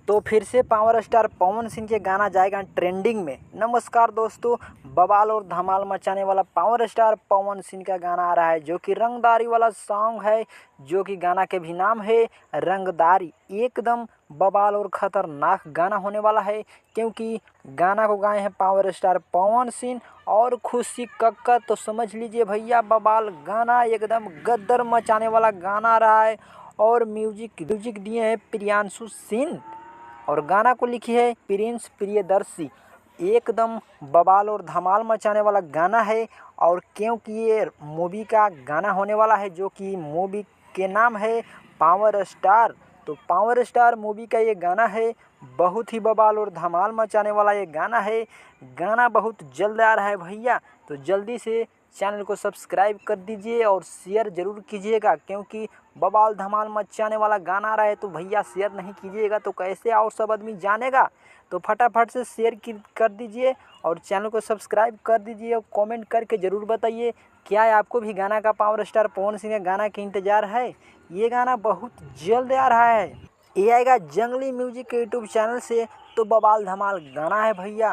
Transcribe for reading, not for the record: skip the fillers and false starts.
तो फिर से पावर स्टार पवन सिंह के गाना जाएगा ट्रेंडिंग में। नमस्कार दोस्तों, बवाल और धमाल मचाने वाला पावर स्टार पवन सिंह का गाना आ रहा है जो कि रंगदारी वाला सॉन्ग है, जो कि गाना के भी नाम है रंगदारी। एकदम बवाल और ख़तरनाक गाना होने वाला है, क्योंकि गाना को गाए हैं पावर स्टार पवन सिंह और खुशी कक्कर। तो समझ लीजिए भैया, बवाल गाना, एकदम गद्दर मचाने वाला गाना आ रहा है। और म्यूजिक दिए हैं प्रियांशु सिंह और गाना को लिखी है प्रिंस प्रियदर्शी। एकदम बवाल और धमाल मचाने वाला गाना है। और क्योंकि ये मूवी का गाना होने वाला है, जो कि मूवी के नाम है पावर स्टार, तो पावर स्टार मूवी का ये गाना है। बहुत ही बवाल और धमाल मचाने वाला ये गाना है। गाना बहुत जल्द आ रहा है भैया, तो जल्दी से चैनल को सब्सक्राइब कर दीजिए और शेयर ज़रूर कीजिएगा, क्योंकि बवाल धमाल मचाने वाला गाना आ रहा है। तो भैया शेयर नहीं कीजिएगा तो कैसे और सब आदमी जानेगा। तो फटाफट से शेयर कर दीजिए और चैनल को सब्सक्राइब कर दीजिए और कमेंट करके ज़रूर बताइए, क्या आपको भी गाना का पावर स्टार पवन सिंह के गाना के इंतज़ार है। ये गाना बहुत जल्द आ रहा है, ये आएगा जंगली म्यूजिक के यूट्यूब चैनल से। तो बवाल धमाल गाना है भैया।